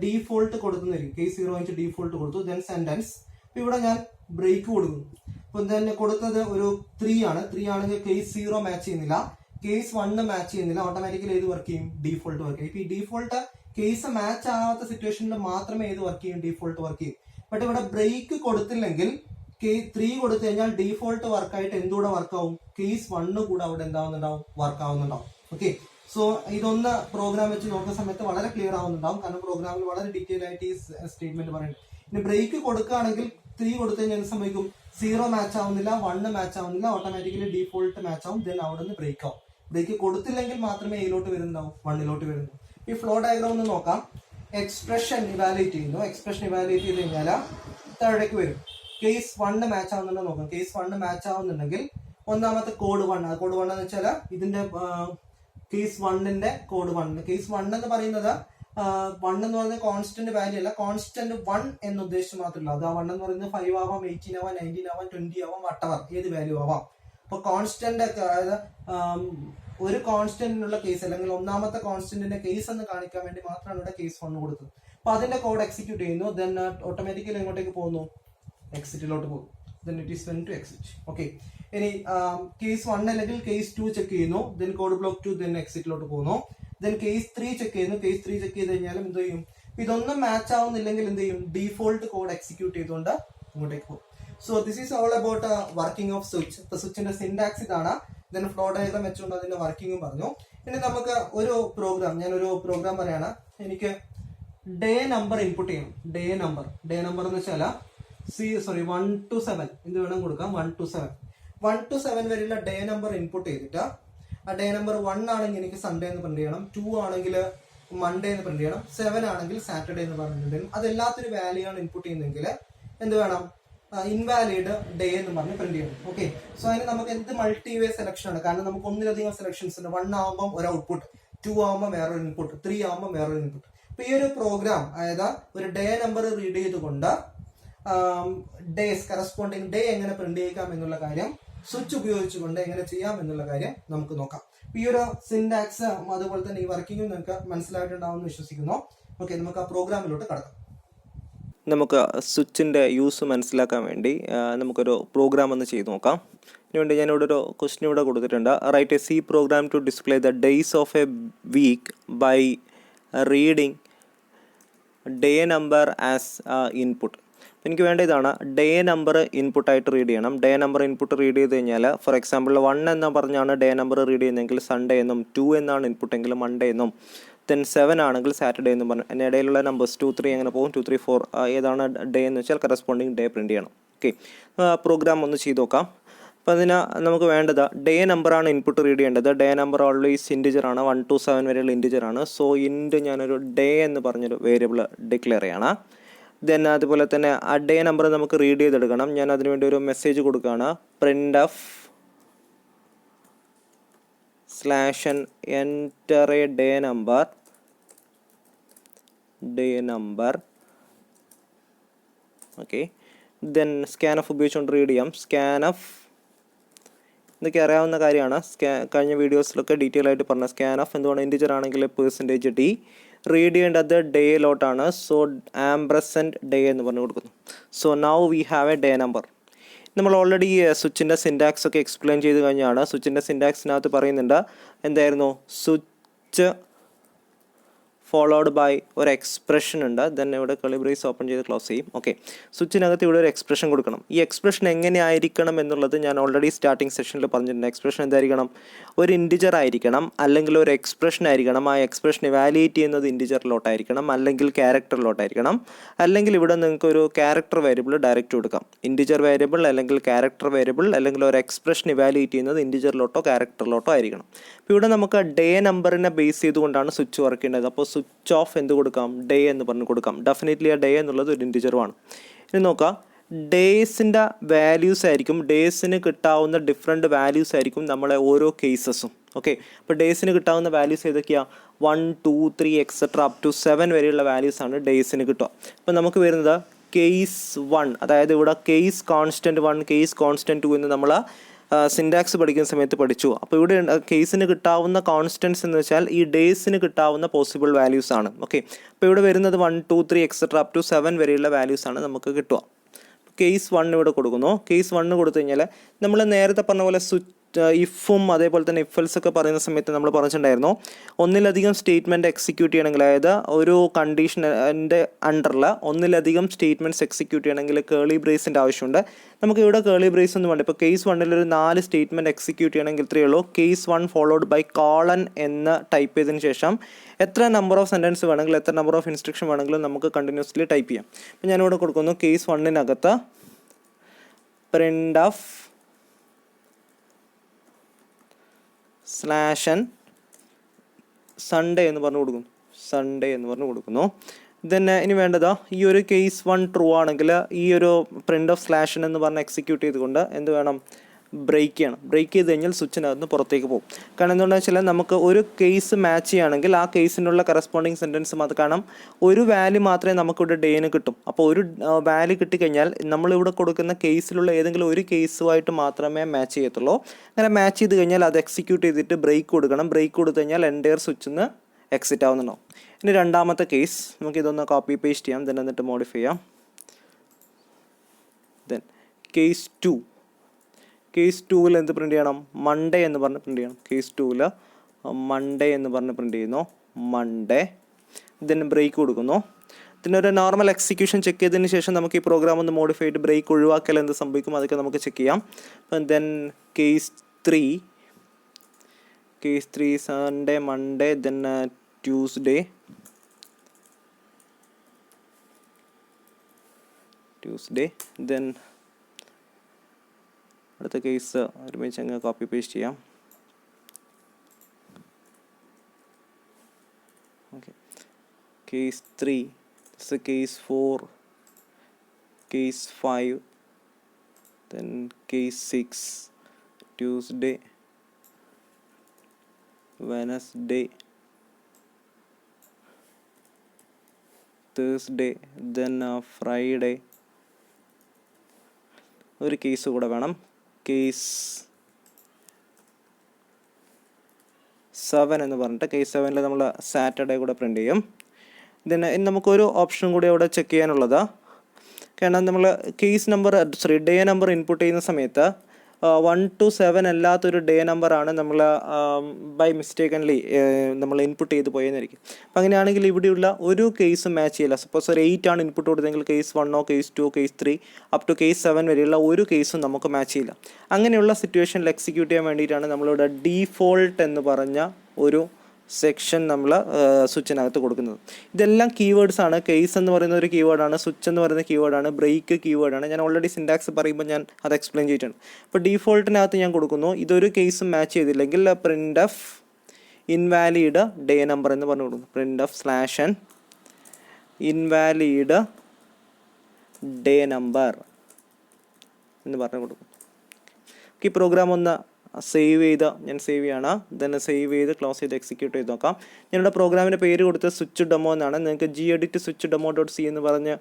ഡീഫോൾട്ട് കൊടുത്തുന്നിരിക്കും. കേസ് 0 കഴിഞ്ഞിട്ട് ഡീഫോൾട്ട് കൊടുത്തു, ദെൻ സെന്റൻസ്. ഇവിടെ ഞാൻ ബ്രേക്ക് കൊടുക്കുന്നു. അപ്പൊ തന്നെ കൊടുത്തത് ഒരു 3 ആണ്. 3 ആണെങ്കിൽ കേസ് 0 മാച്ച് ചെയ്യുന്നില്ല, കേസ് 1 മാച്ച് ചെയ്യുന്നില്ല. ഓട്ടോമാറ്റിക്കലി ഏത് വർക്ക് ചെയ്യും? ഡീഫോൾട്ട് വർക്ക് ചെയ്യും. ഇപ്പൊ ഈ ഡീഫോൾട്ട് കേസ് മാച്ച് ആവാത്ത സിറ്റുവേഷനിൽ മാത്രമേ ഏത് വർക്ക് ചെയ്യും? ഡീഫോൾട്ട് വർക്ക് ചെയ്യും. ബട്ട് ഇവിടെ ബ്രേക്ക് കൊടുത്തില്ലെങ്കിൽ 3 കൊടുത്തു കഴിഞ്ഞാൽ ഡീഫോൾട്ട് വർക്കായിട്ട് എന്തുകൂടെ വർക്ക് ആവും? കേസ് 1 കൂടെ അവിടെ എന്താവുന്നുണ്ടാവും? വർക്ക് ആവുന്നുണ്ടാവും. ഓക്കെ, സോ ഇതൊന്ന് പ്രോഗ്രാം വെച്ച് നോക്കുന്ന സമയത്ത് വളരെ ക്ലിയർ ആവുന്നുണ്ടാവും. കാരണം പ്രോഗ്രാമിൽ വളരെ ഡീറ്റെയിൽ ആയിട്ട് ഈ സ്റ്റേറ്റ്മെന്റ് പറയുന്നുണ്ട്. ഇനി ബ്രേക്ക് കൊടുക്കുകയാണെങ്കിൽ 3 കൊടുത്തു കഴിഞ്ഞാൽ എന്ത് സംഭവിക്കും? 0 മാച്ച് ആവുന്നില്ല, 1 മാച്ച് ആവുന്നില്ല, ഓട്ടോമാറ്റിക്കലി ഡീഫോൾട്ട് മാച്ച് ആവും, ദെൻ അവിടെ നിന്ന് ബ്രേക്ക് ആവും. ബ്രേക്ക് കൊടുത്തില്ലെങ്കിൽ മാത്രമേ എയിലോട്ട് വരുന്നുണ്ടാവും, 1 വരുന്നു. ഈ ഫ്ലോ ഡയഗ്രാം ഒന്ന് നോക്കാം. എക്സ്പ്രഷൻ ഇവാലുവേറ്റ് ചെയ്യുന്നു. എക്സ്പ്രഷൻ ഇവാലുവേറ്റ് ചെയ്ത് കഴിഞ്ഞാൽ താഴേക്ക് വരും. കേസ് 1 മാച്ച് ആവുന്നുണ്ടോ നോക്കാം. കേസ് 1 മാച്ച് ആവുന്നുണ്ടെങ്കിൽ ഒന്നാമത്തെ കോഡ് 1. കോഡ് 1 എന്ന് വെച്ചാൽ ഇതിന്റെ കേസ് 1ന്റെ കോഡ് 1. കേസ് 1 എന്ന് പറയുന്നത് 1 എന്ന് പറയുന്നത് കോൺസ്റ്റന്റ് വാല്യൂ അല്ല, കോൺസ്റ്റന്റ് 1 എന്ന് ഉദ്ദേശിച്ച് മാത്രമല്ല. അത് 1 എന്ന് പറയുന്നത് 5 ആവാം, 18 ആവാം, 19 ആവാം, 20 ആവാം, വട്ടവർ ഏത് വാല്യൂ ആവാം. അപ്പൊ കോൺസ്റ്റന്റ്, അതായത് ഒരു കോൺസ്റ്റന്റിനുള്ള കേസ് അല്ലെങ്കിൽ ഒന്നാമത്തെ കോൺസ്റ്റന്റിന്റെ കേസ് എന്ന് കാണിക്കാൻ വേണ്ടി മാത്രമാണ് ഇവിടെ കേസ് 1 കൊടുത്തത്. അപ്പൊ അതിന്റെ കോഡ് എക്സിക്യൂട്ട് ചെയ്യുന്നു, ദെൻ ഓട്ടോമാറ്റിക്കലി എങ്ങോട്ടേക്ക് പോകുന്നു? എക്സിറ്റിലോട്ട് പോകും. then it is when to exit. Okay, ഇനി കേസ് 1 അല്ലെങ്കിൽ കേസ് 2 ചെക്ക് ചെയ്യുന്നു, then കോഡ് ബ്ലോക്ക് 2, then എക്സിറ്റിലോട്ട് പോകുന്നു, then കേസ് 3 ചെക്ക് ചെയ്യുന്നു. കേസ് 3 ചെക്ക് ചെയ്ത് കഴിഞ്ഞാലും എന്ത് ചെയ്യും? ഇതൊന്നും മാച്ച് ആവുന്നില്ലെങ്കിൽ എന്ത് ചെയ്യും? ഡീഫോൾട്ട് കോഡ് എക്സിക്യൂട്ട് ചെയ്തുകൊണ്ട് ഇങ്ങോട്ടേക്ക് പോകും. So this is all about working off switch. ഇപ്പൊ സ്വിച്ചിന്റെ സിന്റാക്സ് ഇതാണ്. then ഫ്ലോ ഡയഗ്രാം വെച്ചുകൊണ്ട് അതിന്റെ വർക്കിംഗും പറഞ്ഞു. ഇനി നമുക്ക് ഒരു പ്രോഗ്രാം, ഞാനൊരു പ്രോഗ്രാം പറയാണ്. എനിക്ക് ഡേ നമ്പർ ഇൻപുട്ട് ചെയ്യണം. ഡേ നമ്പർ എന്ന് വെച്ചാൽ 1 to 7 എന്ത് വേണം കൊടുക്കാം? 1 to 7. 1 to 7 വരെയുള്ള ഡേ നമ്പർ ഇൻപുട്ട് ചെയ്തിട്ട് ആ ഡേ നമ്പർ 1 ആണെങ്കിൽ എനിക്ക് സൺഡേ എന്ന് പ്രിന്റ് ചെയ്യണം, 2 ആണെങ്കിൽ മൺഡേ എന്ന് പ്രിന്റ് ചെയ്യണം, 7 ആണെങ്കിൽ സാറ്റർഡേ എന്ന് പറഞ്ഞിട്ടുണ്ടെങ്കിൽ അതെല്ലാത്തൊരു വാല്യൂ ആണ് ഇൻപുട്ട് ചെയ്യുന്നതെങ്കിൽ എന്ത് വേണം? ഇൻവാലിഡ് ഡേ എന്ന് പറഞ്ഞ് പ്രിന്റ് ചെയ്യണം. ഓക്കെ, സോ അതിന് നമുക്ക് എന്ത് മൾട്ടിവേ സെലക്ഷൻ ആണ്. കാരണം നമുക്ക് ഒന്നിലധികം സെലക്ഷൻസ് ഉണ്ട്. 1 ആവുമ്പോൾ ഒരു ഔട്ട്പുട്ട്, 2 ആവുമ്പോൾ വേറൊരു ഇൻപുട്ട്, 3 ആവുമ്പോൾ വേറൊരു ഇൻപുട്ട്. അപ്പൊ ഈ ഒരു പ്രോഗ്രാം, അതായത് ഒരു ഡേ നമ്പർ റീഡ് ചെയ്തുകൊണ്ട് ഡേസ് കറസ്പോണ്ടിങ് ഡേ എങ്ങനെ പ്രിന്റ് ചെയ്യിക്കാം എന്നുള്ള കാര്യം, സ്വിച്ച് ഉപയോഗിച്ചുകൊണ്ട് എങ്ങനെ ചെയ്യാം എന്നുള്ള കാര്യം നമുക്ക് നോക്കാം. ഈ ഒരു സിന്റാക്സ് അതുപോലെ തന്നെ ഈ വർക്കിംഗും നിങ്ങൾക്ക് മനസ്സിലായിട്ടുണ്ടാവുമെന്ന് വിശ്വസിക്കുന്നു. ഓക്കെ, നമുക്ക് ആ പ്രോഗ്രാമിലോട്ട് കടക്കാം. നമുക്ക് സ്വിച്ചിൻ്റെ യൂസ് മനസ്സിലാക്കാൻ വേണ്ടി നമുക്കൊരു പ്രോഗ്രാം ഒന്ന് ചെയ്ത് നോക്കാം. ഇതിനുവേണ്ടി ഞാനിവിടെ ഒരു ക്വസ്റ്റ്യൻ ഇവിടെ കൊടുത്തിട്ടുണ്ട്. Write a C program to display the days of a week by reading day number as input. എനിക്ക് വേണ്ട ഇതാണ്, ഡേ നമ്പർ ഇൻപുട്ടായിട്ട് റീഡ് ചെയ്യണം. ഡേ നമ്പർ ഇൻപുട്ട് റീഡ് ചെയ്ത് കഴിഞ്ഞാൽ ഫോർ എക്സാമ്പിൾ 1 എന്ന് പറഞ്ഞാണ് ഡേ നമ്പർ റീഡ് ചെയ്യുന്നതെങ്കിൽ സൺഡേ എന്നും, 2 എന്നാണ് ഇൻപുട്ടെങ്കിൽ മൺഡേ എന്നും, then 7 ആണെങ്കിൽ സാറ്റർഡേ എന്നും പറഞ്ഞു. അതിന് ഇടയിലുള്ള നമ്പേഴ്സ് 2, 3 അങ്ങനെ പോകും. 2, 3, 4 ഏതാണ് ഡേ എന്ന് വെച്ചാൽ കറസ്പോണ്ടിങ് ഡേ പ്രിൻറ്റ് ചെയ്യണം. ഓക്കെ, പ്രോഗ്രാം ഒന്ന് ചെയ്ത് നോക്കാം. അപ്പോൾ അതിന് നമുക്ക് വേണ്ടത് ഡേ നമ്പറാണ് ഇൻപുട്ട് റീഡ് ചെയ്യേണ്ടത്. ഡേ നമ്പർ ഓൾവേസ് ഇൻറ്റിജറാണ്, 1 to 7 വരെയുള്ള ഇൻറ്റിജറാണ്. സോ ഞാനൊരു ഡേ എന്ന് പറഞ്ഞൊരു വേരിയബിൾ ഡിക്ലെയർ ചെയ്യണം. ദെൻ അതുപോലെ തന്നെ ആ ഡേ നമ്പർ നമുക്ക് റീഡ് ചെയ്തെടുക്കണം. ഞാൻ അതിനുവേണ്ടി ഒരു മെസ്സേജ് കൊടുക്കുകയാണ്, printf /n enter a day number. Okay, then സ്കാനഫ് ഉപയോഗിച്ചുകൊണ്ട് റീഡ് ചെയ്യാം. സ്കാനഫ് ഇതൊക്കെ അറിയാവുന്ന കാര്യമാണ്. കഴിഞ്ഞ വീഡിയോസിലൊക്കെ ഡീറ്റെയിൽ ആയിട്ട് പറഞ്ഞ സ്കാനഫ് എന്തുകൊണ്ട് ഇൻറ്റിജർ ആണെങ്കിൽ %d റീഡ് ചെയ്യേണ്ടത് ഡേയിലോട്ടാണ്. സോ ആംബ്രസൻറ്റ് ഡേ എന്ന് പറഞ്ഞു കൊടുക്കുന്നു. So now we have A day number. നമ്മൾ ഓൾറെഡി സ്വിച്ചിൻ്റെ സിൻറ്റാക്സ് ഒക്കെ എക്സ്പ്ലെയിൻ ചെയ്ത് കഴിഞ്ഞാണ്. സ്വിച്ചിൻ്റെ സിൻറ്റാക്സിനകത്ത് പറയുന്നുണ്ട് എന്തായിരുന്നു, സ്വിച്ച് ഫോളോഡ് ബൈ ഒരു എക്സ്പ്രഷൻ ഉണ്ട്. ദെൻ ഇവിടെ കർലി ബ്രേസ് ഓപ്പൺ ചെയ്ത് ക്ലോസ് ചെയ്യും. ഓക്കെ, സ്വിച്ചിനകത്ത് ഇവിടെ ഒരു എക്സ്പ്രഷൻ കൊടുക്കണം. ഈ എക്സ്പ്രഷൻ എങ്ങനെ ആയിരിക്കണം എന്നുള്ളത് ഞാൻ ഓൾറെഡി സ്റ്റാർട്ടിങ് സെഷനിൽ പറഞ്ഞിട്ടുണ്ട്. എക്സ്പ്രഷൻ എന്തായിരിക്കണം, ഒരു ഇൻറ്റിജർ ആയിരിക്കണം, അല്ലെങ്കിൽ ഒരു എക്സ്പ്രഷൻ ആയിരിക്കണം. ആ എക്സ്പ്രഷൻ ഇവാലുവേറ്റ് ചെയ്യുന്നത് ഇൻറ്റിജറിലോട്ടായിരിക്കണം, അല്ലെങ്കിൽ ക്യാരക്ടറിലോട്ടായിരിക്കണം, അല്ലെങ്കിൽ ഇവിടെ നിങ്ങൾക്ക് ഒരു ക്യാരക്ടർ വേരിയബിൾ ഡയറക്റ്റ് കൊടുക്കാം. ഇൻറ്റിജർ വേരിയബിൾ അല്ലെങ്കിൽ ക്യാരക്ടർ വേരിയബിൾ അല്ലെങ്കിൽ ഒരു എക്സ്പ്രഷൻ ഇവാലുവേറ്റ് ചെയ്യുന്നത് ഇൻറ്റിജറിലോട്ടോ ക്യാരക്ടറിലോട്ടോ ആയിരിക്കണം. അപ്പോൾ ഇവിടെ നമുക്ക് ഡേ നമ്പറിനെ ബേസ് ചെയ്തുകൊണ്ടാണ് സ്വിച്ച് വർക്ക് ചെയ്യേണ്ടത്. അപ്പോൾ സ്വിച്ച് ഓഫ് എന്ത് കൊടുക്കാം, ഡേ എന്ന് പറഞ്ഞ് കൊടുക്കാം. ഡെഫിനറ്റ്ലി ആ ഡേ എന്നുള്ളത് ഒരു ഇൻറ്റിജറുമാണ്. ഇനി നോക്കാം, ഡേയ്സിൻ്റെ വാല്യൂസ് ആയിരിക്കും, ഡേയ്സിന് കിട്ടാവുന്ന ഡിഫറെൻറ്റ് വാല്യൂസ് ആയിരിക്കും നമ്മളെ ഓരോ കേസസും. ഓക്കെ, അപ്പോൾ ഡേയ്സിന് കിട്ടാവുന്ന വാല്യൂസ് ഏതൊക്കെയാണ്, 1, 2, 3 എക്സെട്ര അപ് ടു 7 വരെയുള്ള വാല്യൂസാണ് ഡേയ്സിന് കിട്ടുക. അപ്പോൾ നമുക്ക് വരുന്നത് കേസ് 1, അതായത് ഇവിടെ കേസ് കോൺസ്റ്റൻറ്റ് 1, കേസ് കോൺസ്റ്റൻറ്റ് 2 എന്ന് നമ്മൾ സിൻറ്റാക്സ് പഠിക്കുന്ന സമയത്ത് പഠിച്ചു. അപ്പോൾ ഇവിടെ കേസിന് കിട്ടാവുന്ന കോൺസ്റ്റൻസ് എന്ന് വെച്ചാൽ ഈ ഡേയ്സിന് കിട്ടാവുന്ന പോസിബിൾ വാല്യൂസ് ആണ്. ഓക്കെ, അപ്പോൾ ഇവിടെ വരുന്നത് 1, 2, 3 എക്സെട്ര അപ് ടു 7 വരെയുള്ള വാല്യൂസ് ആണ് നമുക്ക് കിട്ടുക. കേസ് 1 ഇവിടെ കൊടുക്കുന്നു. കേസ് 1 കൊടുത്തു കഴിഞ്ഞാൽ നമ്മൾ നേരത്തെ പറഞ്ഞ പോലെ ഇഫും അതേപോലെ തന്നെ ഇഫ്-എൽസ് ഒക്കെ പറയുന്ന സമയത്ത് നമ്മൾ പറഞ്ഞിട്ടുണ്ടായിരുന്നു, ഒന്നിലധികം സ്റ്റേറ്റ്മെൻറ്റ് എക്സിക്യൂട്ട് ചെയ്യണമെങ്കിൽ, അതായത് ഒരു കണ്ടീഷൻ്റെ അണ്ടറിൽ ഒന്നിലധികം സ്റ്റേറ്റ്മെൻറ്റ്സ് എക്സിക്യൂട്ട് ചെയ്യണമെങ്കിൽ കേളി ബ്രേസിൻ്റെ ആവശ്യമുണ്ട്. നമുക്ക് ഇവിടെ കേളി ബ്രേസ് ഒന്നും വേണ്ട. ഇപ്പോൾ കേസ് 1 ഒരു 4 സ്റ്റേറ്റ്മെൻറ്റ് എക്സിക്യൂട്ട് ചെയ്യണമെങ്കിൽ ഇത്രയേ ഉള്ളൂ, കേസ് 1 ഫോളോഡ് ബൈ കോളൻ എന്ന് ടൈപ്പ് ചെയ്തതിന് ശേഷം എത്ര നമ്പർ ഓഫ് സെൻറ്റൻസ് വേണമെങ്കിലും എത്ര നമ്പർ ഓഫ് ഇൻസ്ട്രക്ഷൻ വേണമെങ്കിലും നമുക്ക് കണ്ടിന്യൂസ്ലി ടൈപ്പ് ചെയ്യാം. അപ്പോൾ ഞാനിവിടെ കൊടുക്കുന്നു കേസ് 1-നകത്ത് പ്രിൻ്റ് ഓഫ് /n സൺഡേ എന്ന് പറഞ്ഞു കൊടുക്കുന്നു. സൺഡേ എന്ന് പറഞ്ഞു കൊടുക്കുന്നു. ദെൻ ഇനി വേണ്ടതാ, ഈ ഒരു കേസ് 1 ട്രൂ ആണെങ്കിൽ ഈ ഒരു പ്രിൻ്റ് ഓഫ് /n എന്ന് പറഞ്ഞ് എക്സിക്യൂട്ട് ചെയ്തുകൊണ്ട് എന്ത് വേണം, ബ്രേക്ക് ചെയ്യണം. ബ്രേക്ക് ചെയ്ത് കഴിഞ്ഞാൽ സ്വിച്ചിനകത്ത് പുറത്തേക്ക് പോകും. കാരണം എന്തുകൊണ്ടാണെന്ന് വെച്ചാൽ നമുക്ക് ഒരു കേസ് മാച്ച് ചെയ്യുകയാണെങ്കിൽ ആ കേസിനുള്ള കറസ്പോണ്ടിങ് സെൻറ്റൻസ് അത് കാണാം, ഒരു വാല്യൂ മാത്രമേ നമുക്കിവിടെ ഡേന് കിട്ടും. അപ്പോൾ ഒരു വാല്യൂ കിട്ടിക്കഴിഞ്ഞാൽ നമ്മളിവിടെ കൊടുക്കുന്ന കേസിലുള്ള ഏതെങ്കിലും ഒരു കേസുമായിട്ട് മാത്രമേ മാച്ച് ചെയ്യത്തുള്ളൂ. അങ്ങനെ മാച്ച് ചെയ്ത് കഴിഞ്ഞാൽ അത് എക്സിക്യൂട്ട് ചെയ്തിട്ട് ബ്രേക്ക് കൊടുക്കണം. ബ്രേക്ക് കൊടുത്തു കഴിഞ്ഞാൽ എൻ്റയർ സ്വിച്ചിൽ നിന്ന് എക്സിറ്റ് ആവുന്നുണ്ടാവും. ഇനി രണ്ടാമത്തെ കേസ് നമുക്കിതൊന്ന് കോപ്പി പേസ്റ്റ് ചെയ്യാം, ദെൻ എന്നിട്ട് മോഡിഫൈ ചെയ്യാം. ദെൻ കേസ് 2, കേസ് 2-ൽ എന്ത് പ്രിൻ്റ് ചെയ്യണം, മൺഡേ എന്ന് പറഞ്ഞ് പ്രിൻ്റ് ചെയ്യണം. കേസ് 2-ൽ മൺഡേ എന്ന് പറഞ്ഞ് പ്രിൻ്റ് ചെയ്യുന്നു, മൺഡേ. ദെൻ ബ്രേക്ക് കൊടുക്കുന്നു. ഇതിനൊരു നോർമൽ എക്സിക്യൂഷൻ ചെക്ക് ചെയ്തതിന് ശേഷം നമുക്ക് ഈ പ്രോഗ്രാം ഒന്ന് മോഡിഫൈ ചെയ്ത് ബ്രേക്ക് ഒഴിവാക്കിയാൽ എന്ത് സംഭവിക്കും അതൊക്കെ നമുക്ക് ചെക്ക് ചെയ്യാം. അപ്പം then case 3 Sunday, Monday, then Tuesday, then അടുത്ത കേസ് ഒരുമിച്ച് അങ്ങ് കോപ്പി പേസ്റ്റ് ചെയ്യാം. Okay, case 3, case 4, case 5, then case 6, Tuesday, Wednesday, Thursday, then Friday. ഒരു കേസ് കൂടെ വേണം, കേസ് 7 എന്ന് പറഞ്ഞിട്ട് കേസ് 7-ൽ നമ്മൾ സാറ്റർഡേ കൂടെ പ്രിൻ്റ് ചെയ്യും. ദെൻ നമുക്കൊരു ഓപ്ഷൻ കൂടി അവിടെ ചെക്ക് ചെയ്യാനുള്ളത്, കാരണം നമ്മൾ case number day number input ചെയ്യുന്ന സമയത്ത് 1 to 7 അല്ലാത്തൊരു ഡേ നമ്പറാണ് നമ്മൾ ബൈ മിസ്റ്റേക്കൻലി നമ്മൾ ഇൻപുട്ട് ചെയ്ത് പോയെന്നായിരിക്കും. അപ്പം അങ്ങനെയാണെങ്കിൽ ഇവിടെയുള്ള ഒരു കേസും മാച്ച് ചെയ്യില്ല. സപ്പോസ് ഒരു 8 ആണ് ഇൻപുട്ട് കൊടുത്തെങ്കിൽ case 1, case 2, case 3 up to case 7 വരെയുള്ള ഒരു കേസും നമുക്ക് മാച്ച് ചെയ്യില്ല. അങ്ങനെയുള്ള സിറ്റുവേഷനിൽ എക്സിക്യൂട്ട് ചെയ്യാൻ വേണ്ടിയിട്ടാണ് നമ്മളിവിടെ ഡീഫോൾട്ട് എന്ന് പറഞ്ഞ ഒരു സെക്ഷൻ നമ്മൾ സ്വിച്ചിനകത്ത് കൊടുക്കുന്നത്. ഇതെല്ലാം കീവേഡ്സ് ആണ്. കേസ് എന്ന് പറയുന്ന ഒരു കീവേഡാണ്, സ്വിച്ച് എന്ന് പറയുന്ന കീവേഡാണ്, ബ്രേക്ക് കീവേഡാണ്. ഞാൻ ഓൾറെഡി സിൻറ്റാക്സ് പറയുമ്പോൾ ഞാൻ അത് എക്സ്പ്ലെയിൻ ചെയ്തിട്ടുണ്ട്. അപ്പോൾ ഡീഫോൾട്ടിനകത്ത് ഞാൻ കൊടുക്കുന്നു, ഇതൊരു കേസും മാച്ച് ചെയ്തില്ലെങ്കിൽ print of invalid day number എന്ന് പറഞ്ഞു കൊടുക്കുന്നു. Print of /n invalid day number എന്ന് പറഞ്ഞു കൊടുക്കും. ഈ പ്രോഗ്രാം ഒന്ന് സേവ് ചെയ്യാണ്. ദെൻ സേവ് ചെയ്ത് ക്ലോസ് ചെയ്ത് എക്സിക്യൂട്ട് ചെയ്ത് നോക്കാം. ഞാനിവിടെ പ്രോഗ്രാമിൻ്റെ പേര് കൊടുത്ത് സ്വിച്ച് ഡെമോ എന്നാണ്. നിങ്ങൾക്ക് gedit switch-demo.c എന്ന് പറഞ്ഞ്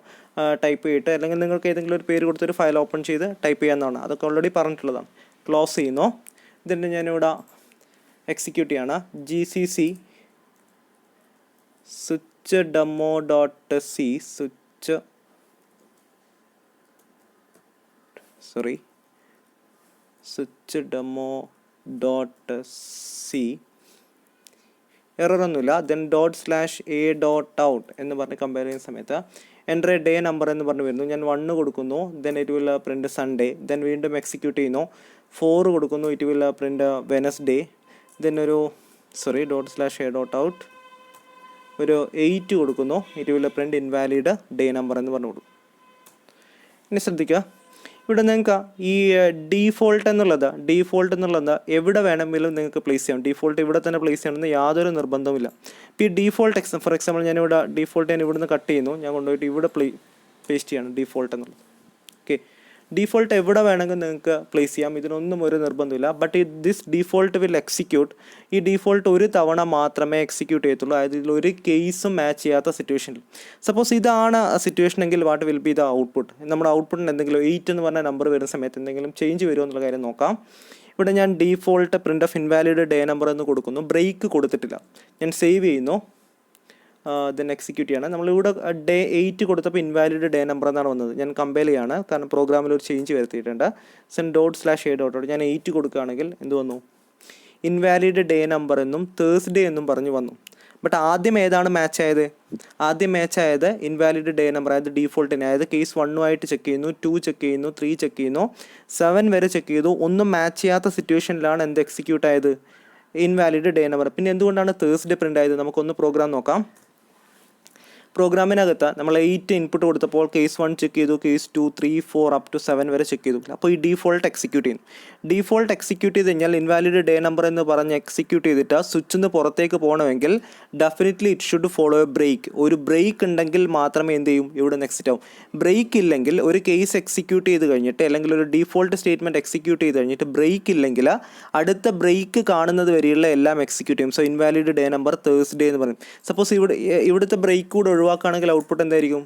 ടൈപ്പ് ചെയ്തിട്ട്, അല്ലെങ്കിൽ നിങ്ങൾക്ക് ഏതെങ്കിലും ഒരു പേര് കൊടുത്തൊരു ഫയൽ ഓപ്പൺ ചെയ്ത് ടൈപ്പ് ചെയ്യാവുന്നതാണ്. അതൊക്കെ ഓൾറെഡി പറഞ്ഞിട്ടുള്ളതാണ്. ക്ലോസ് ചെയ്യുന്നു. ഇതിൻ്റെ ഞാനിവിടെ എക്സിക്യൂട്ട് ചെയ്യാണ്. GCC switch-demo.c switch switch demo dot C error ഒന്നുമില്ല. ദെൻ .a.out എന്ന് പറഞ്ഞ് കമ്പയർ ചെയ്യുന്ന സമയത്ത് എൻ്റർ എ ഡേ നമ്പർ എന്ന് പറഞ്ഞ് വരുന്നു. ഞാൻ 1 കൊടുക്കുന്നു. Then it will print Sunday. Then വീണ്ടും എക്സിക്യൂട്ട് ചെയ്യുന്നു. 4 കൊടുക്കുന്നു. It will print Wednesday. Then ഒരു .a.out ഒരു 8 കൊടുക്കുന്നു. It will print invalid day number എന്ന് പറഞ്ഞു കൊടുക്കും. ഇനി ശ്രദ്ധിക്കുക, ഇവിടെ നിങ്ങൾക്ക് ഈ ഡീഫോൾട്ട് എന്നുള്ളത് എവിടെ വേണമെങ്കിലും നിങ്ങൾക്ക് പ്ലേസ് ചെയ്യാം. ഡീഫോൾട്ട് ഇവിടെ തന്നെ പ്ലേസ് ചെയ്യണമെന്ന് യാതൊരു നിർബന്ധവുമില്ല. ഇപ്പോൾ ഈ ഡീഫോൾട്ട് ഫോർ എക്സാമ്പിൾ ഞാനിവിടെ ഡീഫോൾട്ട് ഞാൻ ഇവിടുന്ന് കട്ട് ചെയ്യുന്നു. ഞാൻ കൊണ്ടുപോയിട്ട് ഇവിടെ പേസ്റ്റ് ചെയ്യണം ഡീഫോൾട്ട് എന്നുള്ളത്. ഓക്കെ, ഡീഫോൾട്ട് എവിടെ വേണമെങ്കിൽ നിങ്ങൾക്ക് പ്ലേസ് ചെയ്യാം. ഇതിനൊന്നും ഒരു നിർബന്ധമില്ല. But this default will execute. ഈ ഡീഫോൾട്ട് ഒരു തവണ മാത്രമേ എക്സിക്യൂട്ട് ചെയ്യത്തുള്ളൂ. അതായത് ഇതിലൊരു കേസും മാച്ച് ചെയ്യാത്ത സിറ്റുവേഷനിൽ. സപ്പോസ് ഇതാണ് സിറ്റുവേഷൻ എങ്കിൽ what will be the output. നമ്മുടെ ഔട്ട്പുട്ടിന് എന്തെങ്കിലും 8 എന്ന് പറഞ്ഞ നമ്പർ വരുന്ന സമയത്ത് എന്തെങ്കിലും ചേഞ്ച് വരുമോ എന്നുള്ള കാര്യം നോക്കാം. ഇവിടെ ഞാൻ default print of invalid day number എന്ന് കൊടുക്കുന്നു. ബ്രേക്ക് കൊടുത്തിട്ടില്ല. ഞാൻ സേവ് ചെയ്യുന്നു. ദെൻ എക്സിക്യൂട്ട് ചെയ്യണം. നമ്മളിവിടെ ഡേ 8 കൊടുത്തപ്പോൾ ഇൻവാലിഡ് ഡേ നമ്പർ എന്നാണ് വന്നത്. ഞാൻ കമ്പയർ ചെയ്യാണ്, കാരണം പ്രോഗ്രാമിൽ ഒരു ചേഞ്ച് വരുത്തിയിട്ടുണ്ട്. .a.out ഞാൻ 8 കൊടുക്കുകയാണെങ്കിൽ എന്ത് വന്നു? ഇൻവാലിഡ് ഡേ നമ്പർ എന്നും തേഴ്സ്ഡേ എന്നും പറഞ്ഞു വന്നു. ബട്ട് ആദ്യം ഏതാണ് മാച്ച് ആയത്? ആദ്യം മാച്ച് ആയത് ഇൻവാലിഡ് ഡേ നമ്പർ, അതായത് ഡീഫോൾട്ടിനെ. അതായത് കേസ് 1 ചെക്ക് ചെയ്യുന്നു, 2 ചെക്ക് ചെയ്യുന്നു, 3 ചെക്ക് ചെയ്യുന്നു, 7 വരെ ചെക്ക് ചെയ്തു. ഒന്നും മാച്ച് ചെയ്യാത്ത സിറ്റുവേഷനിലാണ് എന്ത് എക്സിക്യൂട്ട് ആയത്? Invalid day number. പിന്നെ എന്തുകൊണ്ടാണ് തേഴ്സ്ഡേ പ്രിൻ്റ് ആയത്? നമുക്കൊന്ന് പ്രോഗ്രാം നോക്കാം. പ്രോഗ്രാമിനകത്ത് നമ്മൾ 8 ഇൻപുട്ട് കൊടുത്തപ്പോൾ കേസ് 1 ചെക്ക് ചെയ്തു, കേസ് 2, 3, 4 അപ് ടു 7 വരെ ചെക്ക് ചെയ്തു. അപ്പോൾ ഈ ഡീഫോൾട്ട് എക്സിക്യൂട്ട് ചെയ്യും. ഡീഫോൾട്ട് എക്സിക്യൂട്ട് ചെയ്ത് കഴിഞ്ഞാൽ ഇൻവാലിഡ് ഡേ നമ്പർ എന്ന് പറഞ്ഞ് എക്സിക്യൂട്ട് ചെയ്തിട്ട് സ്വിച്ചിൽ നിന്ന് പുറത്തേക്ക് പോകണമെങ്കിൽ definitely it should follow a break. ഒരു ബ്രേക്ക് ഉണ്ടെങ്കിൽ മാത്രമേ എന്ത് ചെയ്യും? ഇവിടെ നിന്ന് എക്സിറ്റ് ആവും. ബ്രേക്ക് ഇല്ലെങ്കിൽ, ഒരു കേസ് എക്സിക്യൂട്ട് ചെയ്ത് കഴിഞ്ഞിട്ട് അല്ലെങ്കിൽ ഒരു ഡീഫോൾട്ട് സ്റ്റേറ്റ്മെൻറ്റ് എക്സിക്യൂട്ട് ചെയ്ത് കഴിഞ്ഞിട്ട് ബ്രേക്ക് ഇല്ലെങ്കിൽ അടുത്ത ബ്രേക്ക് കാണുന്നത് വരെയുള്ള എല്ലാം എക്സിക്യൂട്ട് ചെയ്യും. So invalid day number Thursday എന്ന് പറയും. സപ്പോസ് ഇവിടുത്തെ ബ്രേക്ക് കൂടെ ഒഴിവാക്കുകയാണെങ്കിൽ ഔട്ട്പുട്ട് എന്തായിരിക്കും?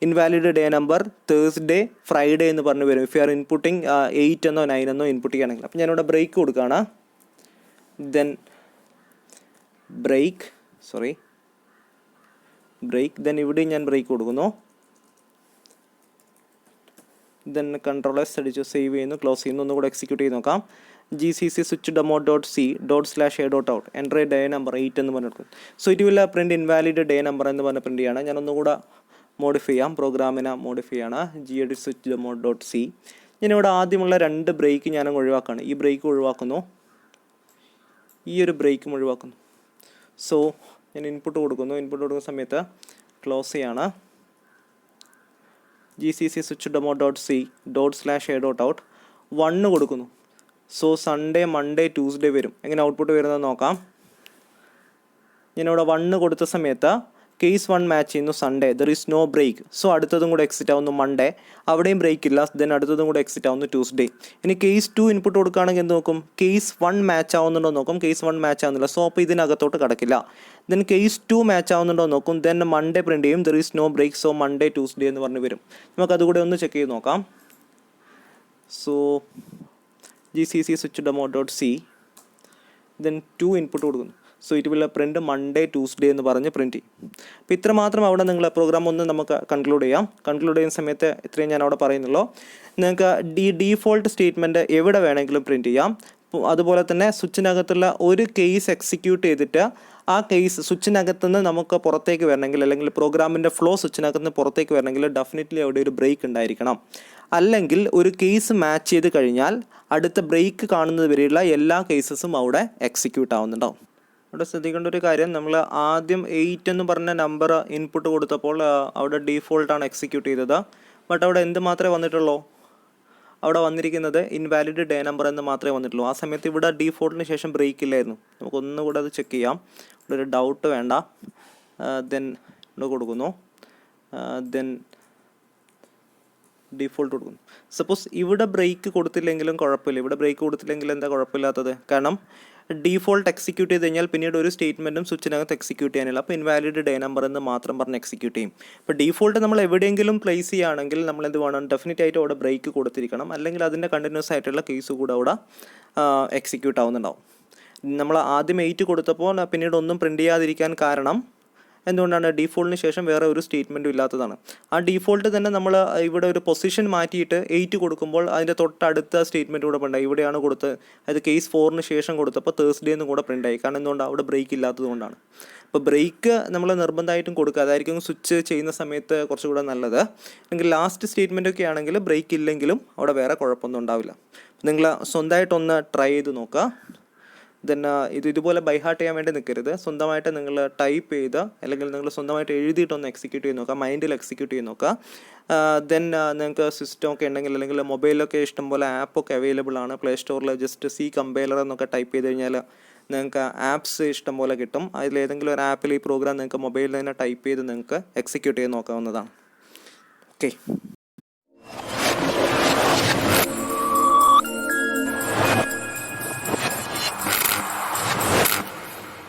Invalid day number Thursday Friday എന്ന് പറഞ്ഞു വരും. ഇഫ് യു ആർ ഇൻപുട്ടിങ് 8 എന്നോ 9 എന്നോ ഇൻപുട്ട് ചെയ്യുകയാണെങ്കിൽ. അപ്പോൾ ഞാനിവിടെ ബ്രേക്ക് കൊടുക്കുകയാണ്. ദെൻ ബ്രേക്ക് ദെൻ ഇവിടെ ഞാൻ ബ്രേക്ക് കൊടുക്കുന്നു. ദെൻ .s അടിച്ചു സേവ് ചെയ്യുന്നു, ക്ലോസ് ചെയ്യുന്നു. ഒന്നുകൂടെ എക്സിക്യൂട്ട് ചെയ്ത് നോക്കാം. GCC switch demo.c .a.out enter A day number 8 എന്ന് പറഞ്ഞിട്ട്. So it will print invalid day number എന്ന് പറഞ്ഞ പ്രിൻറ്റ് ചെയ്യാണ്. ഞാനൊന്നുകൂടെ മോഡിഫൈ ചെയ്യാം, പ്രോഗ്രാമിനെ മോഡിഫൈ ചെയ്യാണ്. gedit switch demo.c. ഞാനിവിടെ ആദ്യമുള്ള 2 ബ്രേക്ക് ഞാനങ്ങ് ഒഴിവാക്കുകയാണ്. ഈ ബ്രേക്ക് ഒഴിവാക്കുന്നു, ഈ ഒരു ബ്രേക്കും ഒഴിവാക്കുന്നു. സോ ഞാൻ ഇൻപുട്ട് കൊടുക്കുന്ന സമയത്ത് ക്ലോസ് ചെയ്യാണ്. GCC switch demo.c .a.out 1 കൊടുക്കുന്നു. സോ സൺഡേ, മൺഡേ, ട്യൂസ്ഡേ വരും. എങ്ങനെ ഔട്ട്പുട്ട് വരുന്നത് നോക്കാം. ഞാനിവിടെ 1 കൊടുത്ത സമയത്ത് കേസ് 1 മാച്ച് ചെയ്യുന്നു Sunday, there is no break. So അടുത്തതും കൂടെ എക്സിറ്റ് ആവുന്നു മൺഡേ, അവിടെയും ബ്രേക്ക് ഇല്ല. ദെൻ അടുത്തതും കൂടെ എക്സിറ്റ് ആവുന്നു ട്യൂസ്ഡേ. ഇനി കേസ് 2 ഇൻപുട്ട് കൊടുക്കുകയാണെങ്കിൽ എന്ത് നോക്കും? കേസ് 1 മാച്ച് ആവുന്നുണ്ടോ നോക്കും. കേസ് 1 മാച്ച് ആവുന്നില്ല. സോ അപ്പോൾ ഇതിനകത്തോട്ട് കിടക്കില്ല. ദെൻ കേസ് 2 മാച്ച് ആവുന്നുണ്ടോ നോക്കും. ദെൻ മൺഡേ പ്രിൻറ്റ് ചെയ്യും, there is no break. So Monday, Tuesday എന്ന് പറഞ്ഞ് വരും. നമുക്കതുകൂടെ ഒന്ന് ചെക്ക് ചെയ്ത് നോക്കാം. So GCC switch demo.c then 2 input കൊടുക്കുന്നു. So it will print Monday, Tuesday എന്ന് പറഞ്ഞ് പ്രിൻറ്റ് ചെയ്യും. അപ്പോൾ ഇത്ര മാത്രം അവിടെ നിങ്ങൾ പ്രോഗ്രാം ഒന്ന് നമുക്ക് കൺക്ലൂഡ് ചെയ്യാം. കൺക്ലൂഡ് ചെയ്യുന്ന സമയത്ത് ഇത്രയും ഞാൻ അവിടെ പറയുന്നുള്ളൂ. നിങ്ങൾക്ക് ഡീഫോൾട്ട് സ്റ്റേറ്റ്മെൻറ്റ് എവിടെ വേണമെങ്കിലും പ്രിൻറ്റ് ചെയ്യാം. അതുപോലെ തന്നെ സ്വിച്ചിനകത്തുള്ള ഒരു കേസ് എക്സിക്യൂട്ട് ചെയ്തിട്ട് ആ കേസ് സ്വിച്ചിനകത്തുനിന്ന് നമുക്ക് പുറത്തേക്ക് വരണമെങ്കിൽ, അല്ലെങ്കിൽ പ്രോഗ്രാമിൻ്റെ ഫ്ലോ സ്വിച്ചിനകത്തുനിന്ന് പുറത്തേക്ക് വരണമെങ്കിൽ ഡെഫിനറ്റ്ലി അവിടെ ഒരു ബ്രേക്ക് ഉണ്ടായിരിക്കണം. അല്ലെങ്കിൽ ഒരു കേസ് മാച്ച് ചെയ്ത് കഴിഞ്ഞാൽ അടുത്ത ബ്രേക്ക് കാണുന്നത് വരെയുള്ള എല്ലാ കേസസും അവിടെ എക്സിക്യൂട്ട് ആവുന്നുണ്ടാവും. അവിടെ ശ്രദ്ധിക്കേണ്ട ഒരു കാര്യം, നമ്മൾ ആദ്യം 8 എന്ന് പറഞ്ഞ നമ്പർ ഇൻപുട്ട് കൊടുത്തപ്പോൾ അവിടെ ഡീഫോൾട്ടാണ് എക്സിക്യൂട്ട് ചെയ്തത്. ബട്ട് അവിടെ എന്ത് മാത്രമേ വന്നിട്ടുള്ളൂ? അവിടെ വന്നിരിക്കുന്നത് ഇൻവാലിഡ് ഡേ നമ്പർ എന്ന് മാത്രമേ വന്നിട്ടുള്ളൂ. ആ സമയത്ത് ഇവിടെ ഡീഫോൾട്ടിന് ശേഷം ബ്രേക്ക് ഇല്ലായിരുന്നു. നമുക്കൊന്നുകൂടെ അത് ചെക്ക് ചെയ്യാം. ഇവിടെ ഒരു ഡൗട്ട് വേണ്ട. ദെൻ ഇവിടെ കൊടുക്കുന്നു. ദെൻ ഡീഫോൾട്ട് കൊടുക്കുന്നു. സപ്പോസ് ഇവിടെ ബ്രേക്ക് കൊടുത്തില്ലെങ്കിലും കുഴപ്പമില്ല. ഇവിടെ ബ്രേക്ക് കൊടുത്തില്ലെങ്കിൽ എന്താ കുഴപ്പമില്ലാത്തത്? കാരണം ഡീഫോൾട്ട് എക്സിക്യൂട്ട് ചെയ്ത് കഴിഞ്ഞാൽ പിന്നീട് ഒരു സ്റ്റേറ്റ്മെൻറ്റും സ്വിച്ചിനകത്ത് എക്സിക്യൂട്ട് ചെയ്യാനില്ല. അപ്പോൾ ഇൻവാലിഡ് ഡേ നമ്പർ എന്ന് മാത്രം പറഞ്ഞ് എക്സിക്യൂട്ട് ചെയ്യും. ഇപ്പോൾ ഡീഫോൾട്ട് നമ്മൾ എവിടെയെങ്കിലും പ്ലേസ് ചെയ്യുകയാണെങ്കിൽ നമ്മൾ എന്ത് വേണം? ഡെഫിനറ്റ് ആയിട്ട് അവിടെ ബ്രേക്ക് കൊടുത്തിരിക്കണം. അല്ലെങ്കിൽ അതിൻ്റെ കണ്ടിന്യൂസ് ആയിട്ടുള്ള കേസ് കൂടെ അവിടെ എക്സിക്യൂട്ട് ആവുന്നുണ്ടാവും. നമ്മൾ ആദ്യം 8 കൊടുത്തപ്പോൾ പിന്നീട് ഒന്നും പ്രിൻറ്റ് ചെയ്യാതിരിക്കാൻ കാരണം എന്തുകൊണ്ടാണ് ഡീഫോൾട്ടിന് ശേഷം വേറെ ഒരു സ്റ്റേറ്റ്മെൻറ്റും ഇല്ലാത്തതാണ്. ആ ഡീഫോൾട്ട് തന്നെ നമ്മൾ ഇവിടെ ഒരു പൊസിഷൻ മാറ്റിയിട്ട് 8 കൊടുക്കുമ്പോൾ അതിൻ്റെ തൊട്ടടുത്ത സ്റ്റേറ്റ്മെൻറ്റ് കൂടെ പ്രിൻ്റായി. ഇവിടെയാണ് കൊടുത്തത്, അത് കേസ് 4ന് ശേഷം കൊടുത്തപ്പോൾ തേഴ്സ്ഡേ എന്നും കൂടെ പ്രിൻ്റായി. കാരണം എന്തുകൊണ്ടാണ് അവിടെ ബ്രേക്ക് ഇല്ലാത്തത് കൊണ്ടാണ്. അപ്പോൾ ബ്രേക്ക് നമ്മൾ നിർബന്ധമായിട്ടും കൊടുക്കുക, അതായിരിക്കും സ്വിച്ച് ചെയ്യുന്ന സമയത്ത് കുറച്ചുകൂടെ നല്ലത്. അല്ലെങ്കിൽ ലാസ്റ്റ് സ്റ്റേറ്റ്മെൻറ്റൊക്കെ ആണെങ്കിൽ ബ്രേക്ക് ഇല്ലെങ്കിലും അവിടെ വേറെ കുഴപ്പമൊന്നും ഉണ്ടാവില്ല. നിങ്ങൾ സ്വന്തമായിട്ടൊന്ന് ട്രൈ ചെയ്ത് നോക്കുക. ദെൻ ഇതുപോലെ ബൈഹാർട്ട് ചെയ്യാൻ വേണ്ടി നിൽക്കരുത്. സ്വന്തമായിട്ട് നിങ്ങൾ ടൈപ്പ് ചെയ്ത് അല്ലെങ്കിൽ നിങ്ങൾ സ്വന്തമായിട്ട് എഴുതിയിട്ടൊന്ന് എക്സിക്യൂട്ട് ചെയ്ത് നോക്കുക, മൈൻഡിൽ എക്സിക്യൂട്ട് ചെയ്ത് നോക്കുക. ദെൻ നിങ്ങൾക്ക് സിസ്റ്റമൊക്കെ ഉണ്ടെങ്കിൽ അല്ലെങ്കിൽ മൊബൈലൊക്കെ ഇഷ്ടംപോലെ ആപ്പൊക്കെ അവൈലബിൾ ആണ്. പ്ലേ സ്റ്റോറിൽ ജസ്റ്റ് സി കമ്പൈലർ എന്നൊക്കെ ടൈപ്പ് ചെയ്ത് കഴിഞ്ഞാൽ നിങ്ങൾക്ക് ആപ്സ് ഇഷ്ടംപോലെ കിട്ടും. അതിലേതെങ്കിലും ഒരു ആപ്പിൽ ഈ പ്രോഗ്രാം നിങ്ങൾക്ക് മൊബൈലിൽ തന്നെ ടൈപ്പ് ചെയ്ത് നിങ്ങൾക്ക് എക്സിക്യൂട്ട് ചെയ്ത് നോക്കാവുന്നതാണ്. ഓക്കെ.